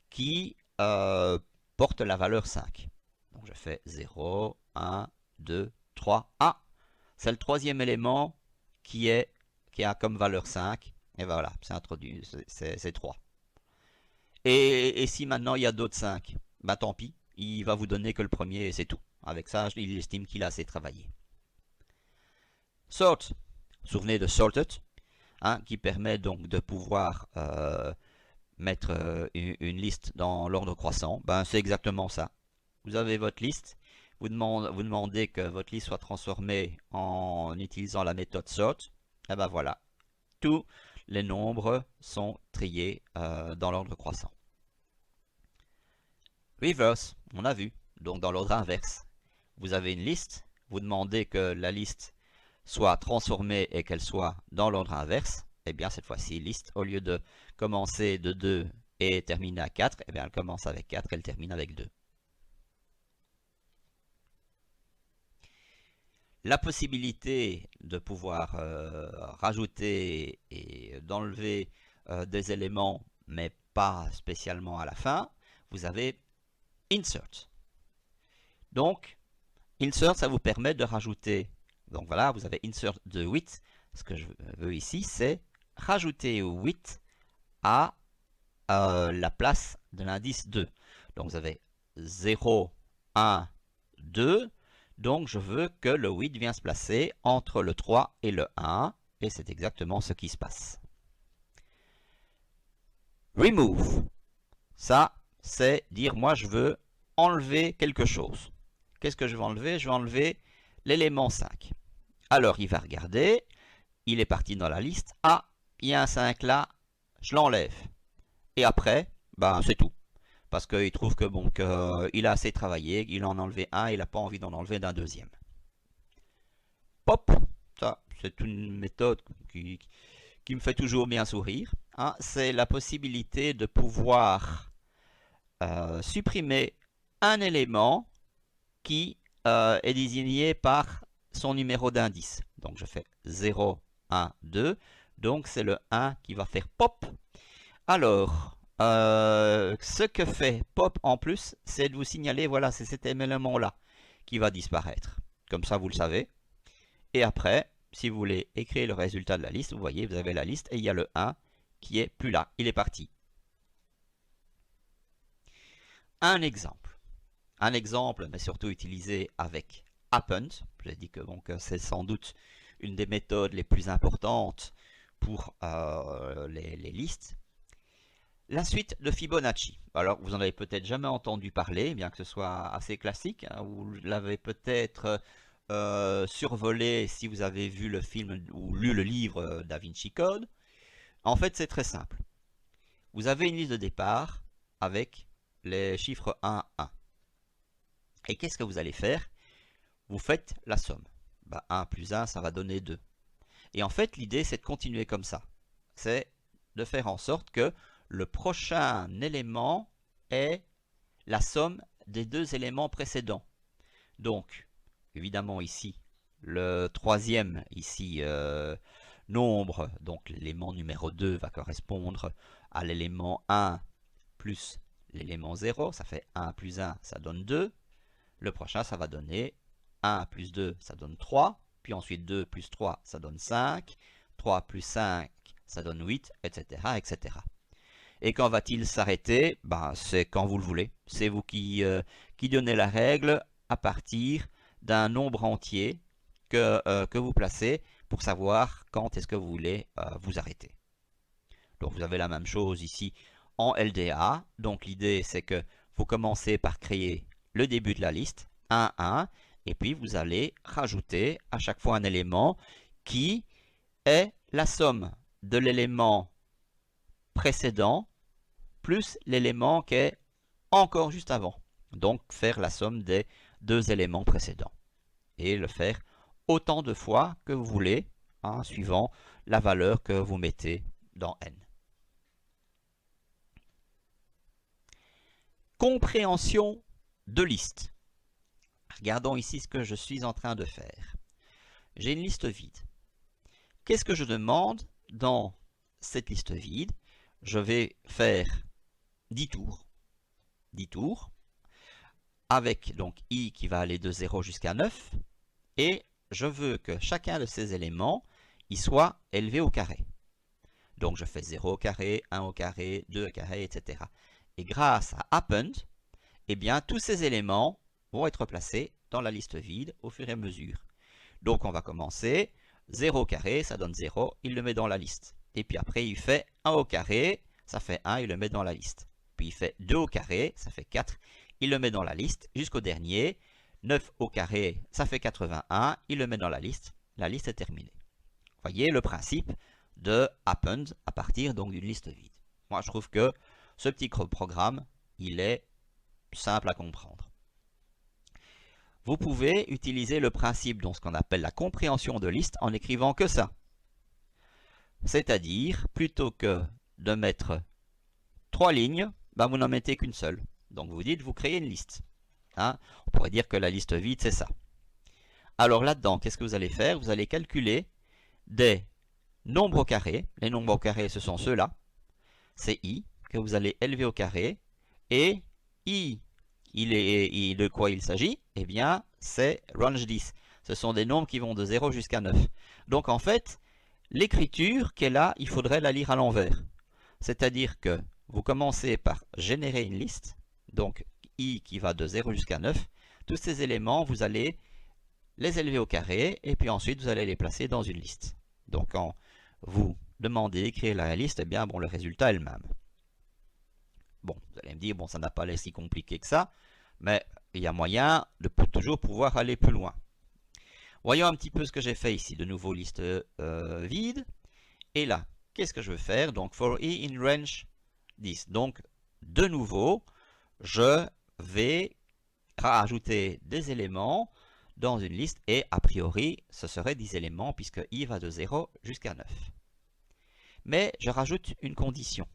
[SPEAKER 1] qui porte la valeur 5. Donc je fais 0, 1, 2, 3. Ah, c'est le troisième élément qui a comme valeur 5. Et voilà, c'est introduit, c'est 3. Et si maintenant il y a d'autres 5, bah tant pis, il va vous donner que le premier et c'est tout. Avec ça, il estime qu'il a assez travaillé. Sort, souvenez de sorted, hein, qui permet donc de pouvoir mettre une liste dans l'ordre croissant. Ben, c'est exactement ça. Vous avez votre liste, vous demandez que votre liste soit transformée en utilisant la méthode sort. Et ben voilà, tous les nombres sont triés dans l'ordre croissant. Reverse, on a vu, donc dans l'ordre inverse. Vous avez une liste, vous demandez que la liste soit transformée et qu'elle soit dans l'ordre inverse. Et bien cette fois-ci, liste, au lieu de commencer de 2 et terminer à 4, et bien elle commence avec 4 et elle termine avec 2. La possibilité de pouvoir rajouter et d'enlever des éléments, mais pas spécialement à la fin, vous avez insert. Donc, insert, ça vous permet de rajouter. Donc voilà, vous avez insert de 8. Ce que je veux ici, c'est rajouter 8 à la place de l'indice 2. Donc vous avez 0, 1, 2. Donc je veux que le 8 vienne se placer entre le 3 et le 1. Et c'est exactement ce qui se passe. Remove. Ça, c'est dire moi je veux enlever quelque chose. Qu'est-ce que je vais enlever? Je vais enlever l'élément 5. Alors il va regarder. Il est parti dans la liste. Ah, il y a un 5 là. Je l'enlève. Et après, ben, c'est tout. Parce qu'il trouve que bon, il a assez travaillé, il en a enlevé un, il n'a pas envie d'en enlever d'un deuxième. Pop, ça c'est une méthode qui me fait toujours bien sourire. Hein. C'est la possibilité de pouvoir supprimer un élément qui est désigné par son numéro d'indice. Donc je fais 0, 1, 2. Donc c'est le 1 qui va faire pop. Alors, ce que fait pop en plus, c'est de vous signaler, voilà, c'est cet élément-là qui va disparaître. Comme ça, vous le savez. Et après, si vous voulez écrire le résultat de la liste, vous voyez, vous avez la liste et il y a le 1 qui est plus là. Il est parti. Un exemple. Un exemple, mais surtout utilisé avec append. Je dit que c'est sans doute une des méthodes les plus importantes pour les listes. La suite de Fibonacci. Alors, vous en avez peut-être jamais entendu parler, bien que ce soit assez classique. Hein, vous l'avez peut-être survolé si vous avez vu le film ou lu le livre Da Vinci Code. En fait, c'est très simple. Vous avez une liste de départ avec les chiffres 1, 1. Et qu'est-ce que vous allez faire? Vous faites la somme. 1 plus 1, ça va donner 2. Et en fait, l'idée, c'est de continuer comme ça. C'est de faire en sorte que le prochain élément est la somme des deux éléments précédents. Donc, évidemment ici, le troisième ici nombre, donc l'élément numéro 2 va correspondre à l'élément 1 plus l'élément 0, ça fait 1 plus 1, ça donne 2. Le prochain, ça va donner 1 plus 2, ça donne 3. Puis ensuite 2 plus 3, ça donne 5. 3 plus 5, ça donne 8, etc. etc. Et quand va-t-il s'arrêter? C'est quand vous le voulez. C'est vous qui donnez la règle à partir d'un nombre entier que vous placez pour savoir quand est-ce que vous voulez vous arrêter. Donc vous avez la même chose ici en LDA. Donc l'idée c'est que vous commencez par créer le début de la liste, 1, 1, et puis vous allez rajouter à chaque fois un élément qui est la somme de l'élément précédent plus l'élément qui est encore juste avant. Donc faire la somme des deux éléments précédents. Et le faire autant de fois que vous voulez, hein, suivant la valeur que vous mettez dans n. Compréhension de liste. Regardons ici ce que je suis en train de faire. J'ai une liste vide. Qu'est-ce que je demande dans cette liste vide? Je vais faire 10 tours. 10 tours. Avec donc i qui va aller de 0 jusqu'à 9. Et je veux que chacun de ces éléments il soit élevé au carré. Donc je fais 0 au carré, 1 au carré, 2 au carré, etc. Et grâce à append, eh bien, tous ces éléments vont être placés dans la liste vide au fur et à mesure. Donc on va commencer, 0 au carré, ça donne 0, il le met dans la liste. Et puis après il fait 1 au carré, ça fait 1, il le met dans la liste. Puis il fait 2 au carré, ça fait 4, il le met dans la liste jusqu'au dernier. 9 au carré, ça fait 81, il le met dans la liste est terminée. Voyez le principe de append à partir donc d'une liste vide. Moi je trouve que ce petit programme, il est simple à comprendre. Vous pouvez utiliser le principe de ce qu'on appelle la compréhension de liste en écrivant que ça. C'est-à-dire, plutôt que de mettre 3 lignes, ben vous n'en mettez qu'une seule. Donc vous dites, vous créez une liste. Hein, on pourrait dire que la liste vide, c'est ça. Alors là-dedans, qu'est-ce que vous allez faire? Vous allez calculer des nombres au carré. Les nombres au carré, ce sont ceux-là. C'est i que vous allez élever au carré. Et i, de quoi il s'agit? Eh bien, c'est range 10. Ce sont des nombres qui vont de 0 jusqu'à 9. Donc en fait, l'écriture qui est là, il faudrait la lire à l'envers. C'est-à-dire que vous commencez par générer une liste. Donc i qui va de 0 jusqu'à 9. Tous ces éléments, vous allez les élever au carré. Et puis ensuite, vous allez les placer dans une liste. Donc quand vous demandez d'écrire la liste, eh bien, bon, le résultat est le même. Bon, vous allez me dire, bon, ça n'a pas l'air si compliqué que ça, mais il y a moyen de toujours pouvoir aller plus loin. Voyons un petit peu ce que j'ai fait ici. De nouveau, liste vide. Et là, qu'est-ce que je veux faire? Donc, for i in range 10. Donc, de nouveau, je vais rajouter des éléments dans une liste. Et a priori, ce serait 10 éléments puisque i va de 0 jusqu'à 9. Mais je rajoute une condition.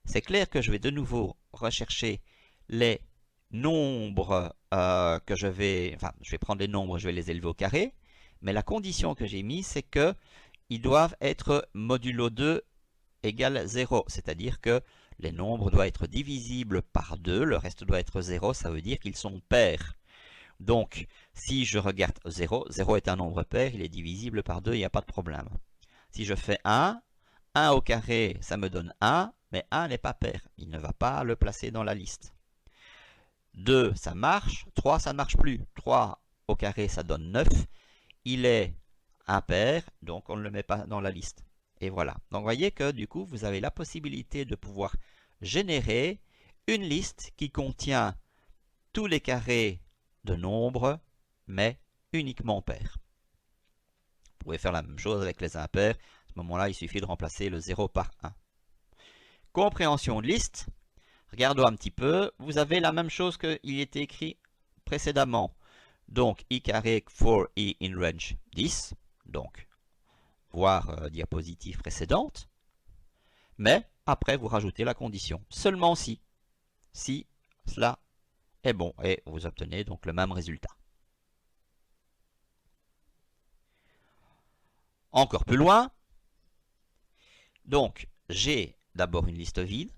[SPEAKER 1] C'est clair que je vais de nouveau rechercher les nombres que je vais prendre les nombres, je vais les élever au carré, mais la condition que j'ai mise, c'est qu'ils doivent être modulo 2 égale 0, c'est-à-dire que les nombres doivent être divisibles par 2, le reste doit être 0, ça veut dire qu'ils sont pairs. Donc, si je regarde 0, 0 est un nombre pair, il est divisible par 2, il n'y a pas de problème. Si je fais 1, 1 au carré, ça me donne 1, mais 1 n'est pas pair. Il ne va pas le placer dans la liste. 2, ça marche. 3, ça ne marche plus. 3 au carré, ça donne 9. Il est impair, donc on ne le met pas dans la liste. Et voilà. Donc vous voyez que du coup, vous avez la possibilité de pouvoir générer une liste qui contient tous les carrés de nombres, mais uniquement pairs. Vous pouvez faire la même chose avec les impairs. À ce moment-là, il suffit de remplacer le 0 par 1. Compréhension de liste. Regardons un petit peu. Vous avez la même chose qu'il était écrit précédemment. Donc, i carré for i in range 10. Donc, voir diapositive précédente. Mais, après, vous rajoutez la condition. Seulement si. Si cela est bon. Et vous obtenez donc le même résultat. Encore plus loin. Donc, j'ai d'abord une liste vide.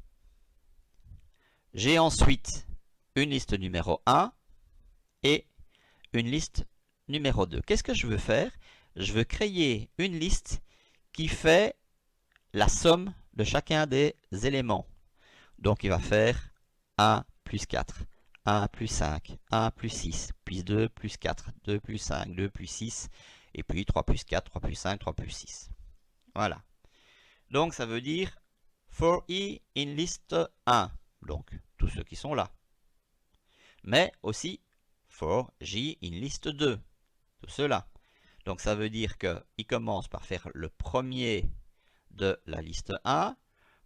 [SPEAKER 1] J'ai ensuite une liste numéro 1 et une liste numéro 2. Qu'est-ce que je veux faire? Je veux créer une liste qui fait la somme de chacun des éléments. Donc il va faire 1 plus 4, 1 plus 5, 1 plus 6, puis 2 plus 4, 2 plus 5, 2 plus 6, et puis 3 plus 4, 3 plus 5, 3 plus 6. Voilà. Donc ça veut dire for i in list 1. Donc tous ceux qui sont là. Mais aussi for j in list 2. Tout cela. Donc ça veut dire qu'il commence par faire le premier de la liste 1,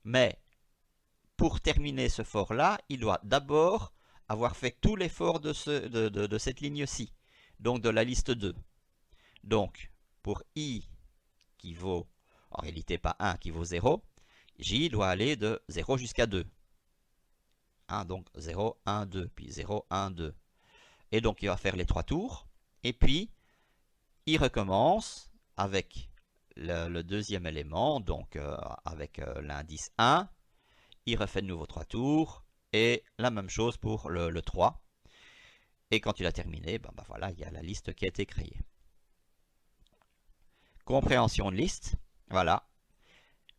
[SPEAKER 1] mais pour terminer ce for-là, il doit d'abord avoir fait tout l'effort de cette ligne-ci, donc de la liste 2. Donc, pour i qui vaut, en réalité pas 1, qui vaut 0, j doit aller de 0 jusqu'à 2. Donc 0, 1, 2, puis 0, 1, 2. Et donc il va faire les 3 tours, et puis il recommence avec le deuxième élément, donc avec l'indice 1, il refait de nouveau 3 tours, et la même chose pour le 3. Et quand il a terminé, voilà, il y a la liste qui a été créée. Compréhension de liste, voilà.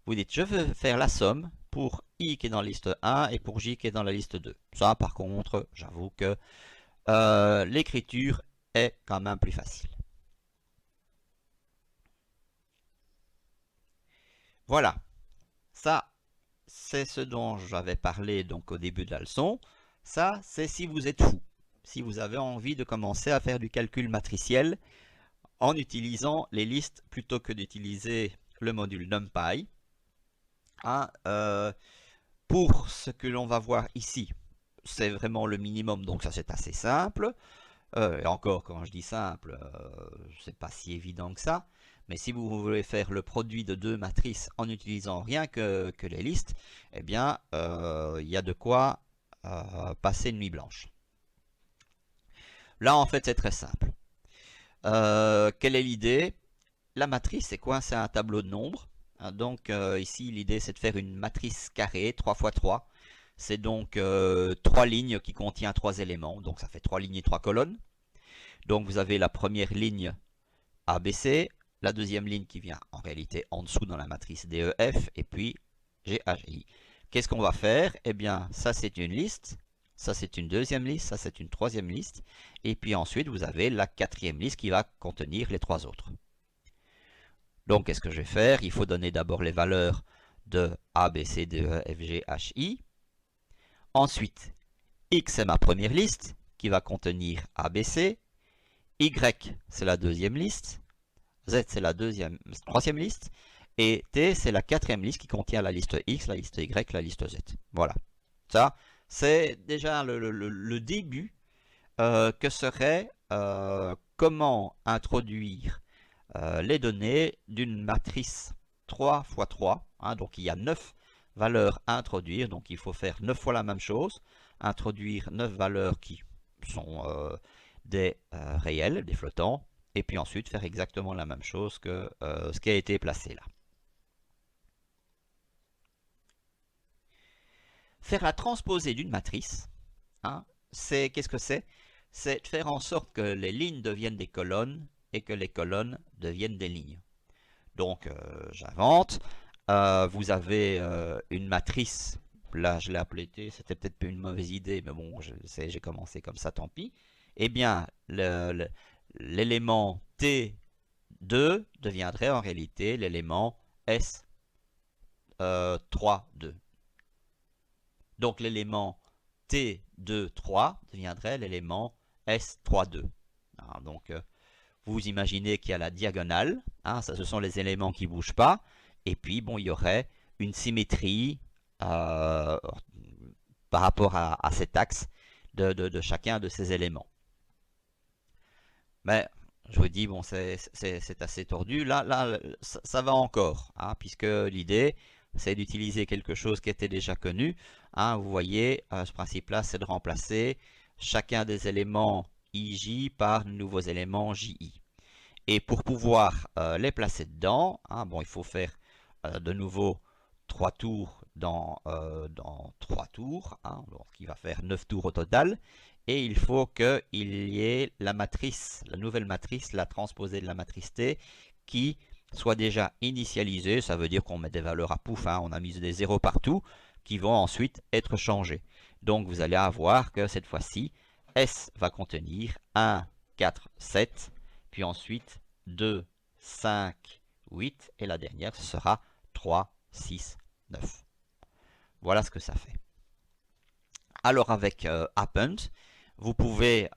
[SPEAKER 1] Vous dites, je veux faire la somme pour i qui est dans la liste 1 et pour j qui est dans la liste 2. Ça, par contre, j'avoue que l'écriture est quand même plus facile. Voilà, ça, c'est ce dont j'avais parlé donc au début de la leçon. Ça, c'est si vous êtes fou, si vous avez envie de commencer à faire du calcul matriciel en utilisant les listes plutôt que d'utiliser le module NumPy. Pour ce que l'on va voir ici, c'est vraiment le minimum, donc ça c'est assez simple. Et encore, quand je dis simple, c'est pas si évident que ça. Mais si vous voulez faire le produit de deux matrices en utilisant rien que les listes, eh bien, il y a de quoi passer une nuit blanche. Là, en fait, c'est très simple. Quelle est l'idée? La matrice, c'est quoi? C'est un tableau de nombres. Donc, ici, l'idée, c'est de faire une matrice carrée, 3 x 3. C'est donc 3 lignes qui contient 3 éléments. Donc, ça fait 3 lignes et 3 colonnes. Donc vous avez la première ligne ABC, la deuxième ligne qui vient en réalité en dessous dans la matrice DEF, et puis GHI. Qu'est-ce qu'on va faire? Eh bien, ça c'est une liste, ça c'est une deuxième liste, ça c'est une troisième liste, et puis ensuite vous avez la quatrième liste qui va contenir les trois autres. Donc qu'est-ce que je vais faire? Il faut donner d'abord les valeurs de A, B, C, D, E, F, G, H, I. Ensuite, X c'est ma première liste qui va contenir A, B, C. Y, c'est la deuxième liste. Z, c'est la troisième liste. Et T, c'est la quatrième liste qui contient la liste X, la liste Y, la liste Z. Voilà. Ça, c'est déjà le début que serait comment introduire les données d'une matrice 3 x 3. Donc, il y a 9 valeurs à introduire. Donc, il faut faire 9 fois la même chose. Introduire 9 valeurs qui sont des réels, des flottants, et puis ensuite faire exactement la même chose que ce qui a été placé là. Faire la transposée d'une matrice, qu'est-ce que c'est? C'est de faire en sorte que les lignes deviennent des colonnes et que les colonnes deviennent des lignes. Donc j'invente, vous avez une matrice, là je l'ai appelée T, c'était peut-être une mauvaise idée, mais bon, j'ai commencé comme ça, tant pis. Eh bien, l'élément T2 deviendrait en réalité l'élément S3,2. Donc l'élément T2,3 deviendrait l'élément S3,2. Donc vous imaginez qu'il y a la diagonale, ça ce sont les éléments qui ne bougent pas, et puis bon, il y aurait une symétrie par rapport à cet axe de chacun de ces éléments. Mais je vous dis, bon, c'est assez tordu. Là ça va encore, puisque l'idée, c'est d'utiliser quelque chose qui était déjà connu. Vous voyez, ce principe-là, c'est de remplacer chacun des éléments IJ par de nouveaux éléments JI. Et pour pouvoir les placer dedans, bon, il faut faire de nouveau 3 tours dans 3 tours, donc il va faire 9 tours au total. Et il faut qu'il y ait la matrice, la nouvelle matrice, la transposée de la matrice T, qui soit déjà initialisée. Ça veut dire qu'on met des valeurs à pouf, on a mis des zéros partout, qui vont ensuite être changés. Donc vous allez avoir que cette fois-ci, S va contenir 1, 4, 7, puis ensuite 2, 5, 8, et la dernière, ce sera 3, 6, 9. Voilà ce que ça fait. Alors avec append, vous pouvez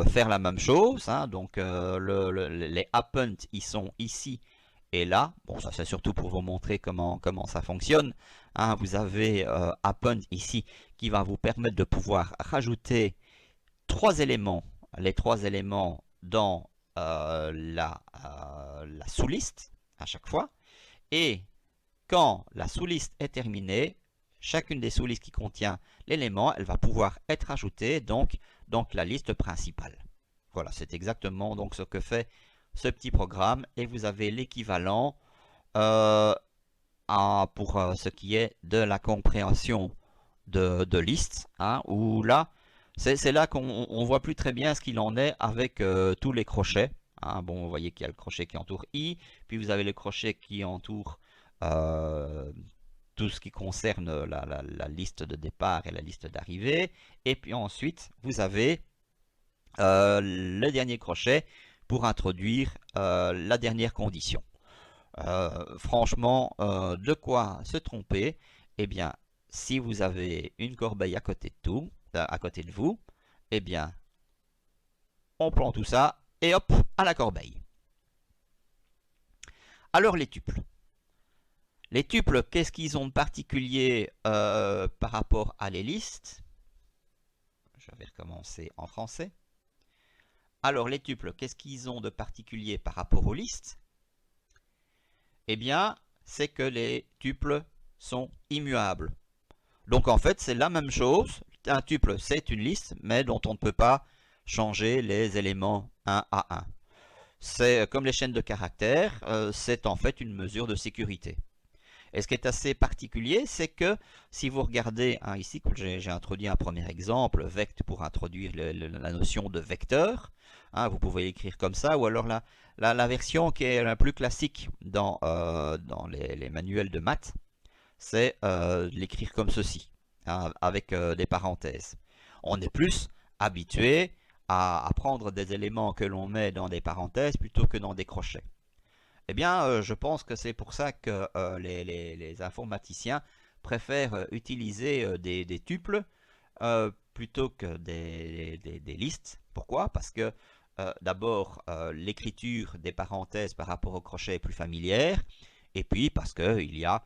[SPEAKER 1] faire la même chose. Donc les append, ils sont ici Et là, bon, ça c'est surtout pour vous montrer comment ça fonctionne. Hein, vous avez Append ici qui va vous permettre de pouvoir rajouter trois éléments, les trois éléments dans la sous-liste à chaque fois. Et quand la sous-liste est terminée, chacune des sous-listes qui contient l'élément, elle va pouvoir être ajoutée donc dans la liste principale. Voilà, c'est exactement donc ce que fait ce petit programme et vous avez l'équivalent pour ce qui est de la compréhension de listes, hein, où là, c'est là qu'on voit plus très bien ce qu'il en est avec tous les crochets. Hein. Bon, vous voyez qu'il y a le crochet qui entoure I, puis vous avez le crochet qui entoure euh, tout ce qui concerne la liste de départ et la liste d'arrivée. Et puis ensuite, vous avez le dernier crochet pour introduire la dernière condition. Franchement, de quoi se tromper? Eh bien, si vous avez une corbeille à côté à côté de vous, eh bien, on prend tout ça et hop, à la corbeille. Alors les tuples. Les tuples, qu'est-ce qu'ils ont de particulier par rapport à les listes? Je vais recommencer en français. Alors les tuples, qu'est-ce qu'ils ont de particulier par rapport aux listes? Eh bien, c'est que les tuples sont immuables. Donc en fait, c'est la même chose. Un tuple, c'est une liste, mais dont on ne peut pas changer les éléments un à un. C'est comme les chaînes de caractères, c'est en fait une mesure de sécurité. Et ce qui est assez particulier, c'est que si vous regardez, hein, ici, j'ai introduit un premier exemple, vect, pour introduire la notion de vecteur. Hein, vous pouvez l'écrire comme ça, ou alors la version qui est la plus classique dans les manuels de maths, c'est l'écrire comme ceci, hein, avec des parenthèses. On est plus habitué à prendre des éléments que l'on met dans des parenthèses plutôt que dans des crochets. Eh bien, je pense que c'est pour ça que les informaticiens préfèrent utiliser des tuples plutôt que des listes. Pourquoi? Parce que d'abord, l'écriture des parenthèses par rapport au crochet est plus familière, et puis parce qu'il y a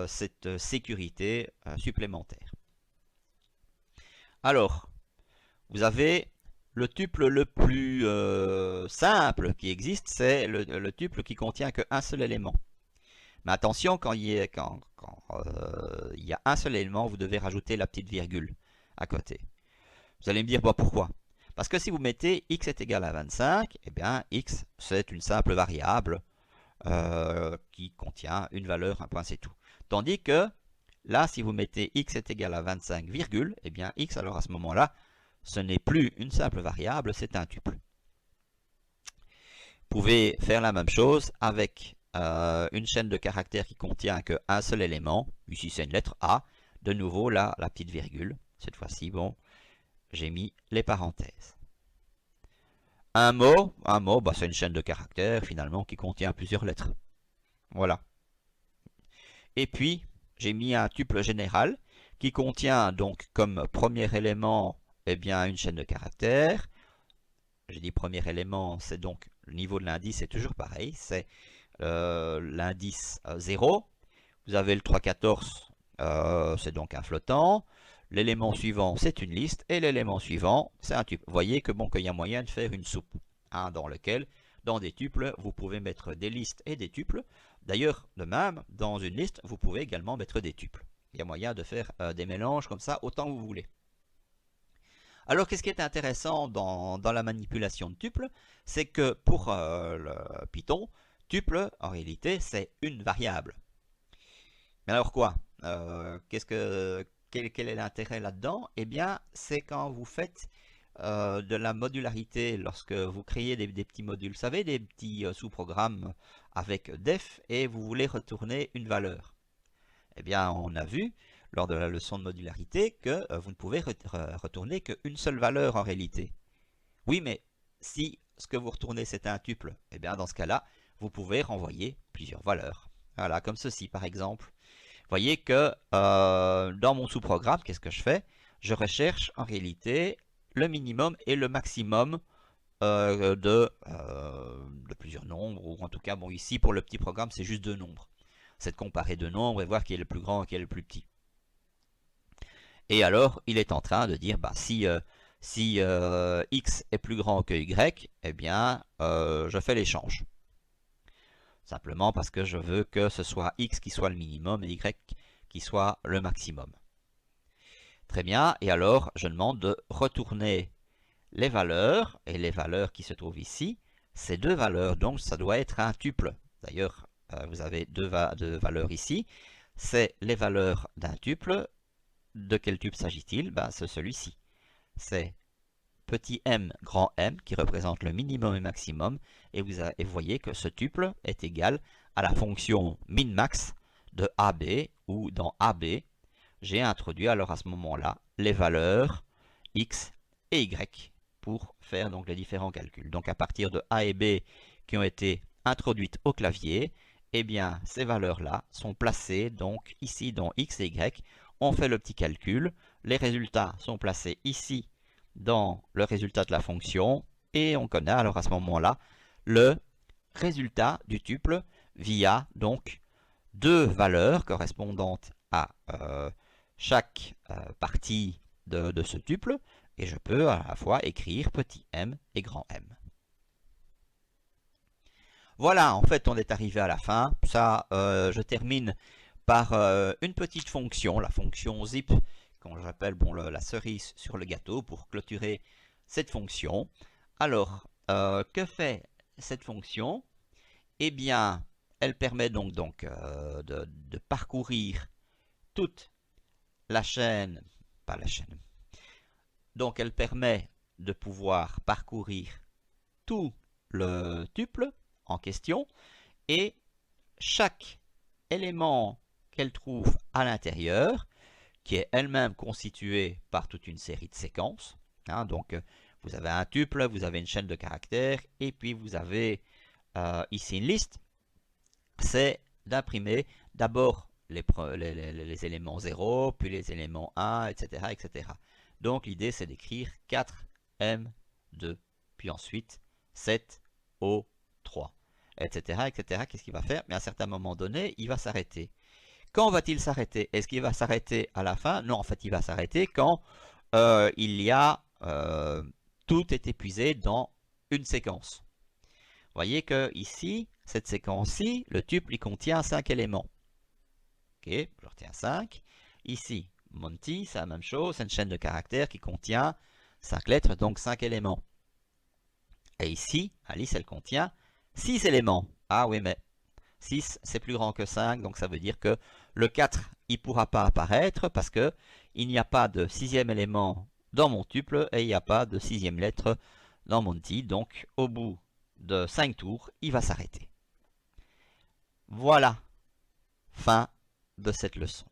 [SPEAKER 1] cette sécurité supplémentaire. Alors, vous avez le tuple le plus simple qui existe, c'est le tuple qui contient qu'un seul élément. Mais attention, quand il y a un seul élément, vous devez rajouter la petite virgule à côté. Vous allez me dire, bon, pourquoi? Parce que si vous mettez x est égal à 25, eh bien x c'est une simple variable qui contient une valeur, un point, c'est tout. Tandis que là, si vous mettez x est égal à 25, virgule, eh bien x, alors à ce moment-là, ce n'est plus une simple variable, c'est un tuple. Vous pouvez faire la même chose avec une chaîne de caractères qui contient qu'un seul élément. Ici, c'est une lettre A. De nouveau, là, la petite virgule. Cette fois-ci, bon, j'ai mis les parenthèses. Un mot, bah, c'est une chaîne de caractères, finalement, qui contient plusieurs lettres. Voilà. Et puis, j'ai mis un tuple général qui contient donc comme premier élément eh bien, une chaîne de caractères. J'ai dit premier élément, c'est donc le niveau de l'indice, c'est toujours pareil, c'est l'indice 0. Vous avez le 3,14, c'est donc un flottant. L'élément suivant, c'est une liste. Et l'élément suivant, c'est un tuple. Vous voyez que bon, qu'il y a moyen de faire une soupe, hein, dans des tuples, vous pouvez mettre des listes et des tuples. D'ailleurs, de même, dans une liste, vous pouvez également mettre des tuples. Il y a moyen de faire des mélanges comme ça, autant que vous voulez. Alors, qu'est-ce qui est intéressant dans la manipulation de tuples? C'est que pour le Python, tuple, en réalité, c'est une variable. Mais alors quoi? Quel est l'intérêt là-dedans? Eh bien, c'est quand vous faites de la modularité, lorsque vous créez des petits modules, vous savez, des petits sous-programmes avec def, et vous voulez retourner une valeur. Eh bien, on a vu lors de la leçon de modularité que vous ne pouvez retourner qu'une seule valeur en réalité. Oui, mais si ce que vous retournez c'est un tuple, eh bien dans ce cas-là, vous pouvez renvoyer plusieurs valeurs. Voilà, comme ceci par exemple. Vous voyez que dans mon sous-programme, qu'est-ce que je fais? Je recherche en réalité le minimum et le maximum de plusieurs nombres, ou en tout cas, bon, ici, pour le petit programme, c'est juste deux nombres. C'est de comparer deux nombres et voir qui est le plus grand et qui est le plus petit. Et alors, il est en train de dire, bah, si x est plus grand que y, eh bien, je fais l'échange. Simplement parce que je veux que ce soit x qui soit le minimum et y qui soit le maximum. Très bien, et alors, je demande de retourner les valeurs, et les valeurs qui se trouvent ici, ces deux valeurs, donc ça doit être un tuple. D'ailleurs, vous avez deux valeurs ici, c'est les valeurs d'un tuple. De quel tuple s'agit-il? Ben, c'est celui-ci. C'est petit m, grand M, qui représente le minimum et maximum, et vous voyez que ce tuple est égal à la fonction min-max de AB, ou dans AB, j'ai introduit alors à ce moment-là les valeurs x et y pour faire donc les différents calculs. Donc à partir de A et B qui ont été introduites au clavier, eh bien ces valeurs-là sont placées donc ici dans x et y. On fait le petit calcul, les résultats sont placés ici dans le résultat de la fonction et on connaît alors à ce moment-là le résultat du tuple via donc deux valeurs correspondantes à chaque partie de ce tuple, et je peux à la fois écrire petit m et grand M. Voilà, en fait, on est arrivé à la fin. Ça, je termine par une petite fonction, la fonction zip, qu'on j'appelle bon, la cerise sur le gâteau, pour clôturer cette fonction. Alors, que fait cette fonction? Eh bien, elle permet donc de parcourir toute la chaîne, pas la chaîne, donc elle permet de pouvoir parcourir tout le tuple en question et chaque élément qu'elle trouve à l'intérieur, qui est elle-même constituée par toute une série de séquences. Hein, donc vous avez un tuple, vous avez une chaîne de caractères et puis vous avez ici une liste. C'est d'imprimer d'abord les éléments 0, puis les éléments 1, etc. etc. Donc l'idée c'est d'écrire 4M2, puis ensuite 7O3, etc. etc. Qu'est-ce qu'il va faire? Mais à un certain moment donné, il va s'arrêter. Quand va-t-il s'arrêter? Est-ce qu'il va s'arrêter à la fin? Non, en fait, il va s'arrêter quand il y a tout est épuisé dans une séquence. Vous voyez que ici, cette séquence-ci, le tuple, il contient 5 éléments. Ok, je retiens 5. Ici, Monty, c'est la même chose, c'est une chaîne de caractères qui contient 5 lettres, donc 5 éléments. Et ici, Alice, elle contient 6 éléments. Ah oui, mais 6, c'est plus grand que 5, donc ça veut dire que le 4, il ne pourra pas apparaître parce que il n'y a pas de sixième élément dans mon tuple et il n'y a pas de sixième lettre dans Monty. Donc, au bout de 5 tours, il va s'arrêter. Voilà, fin de cette leçon.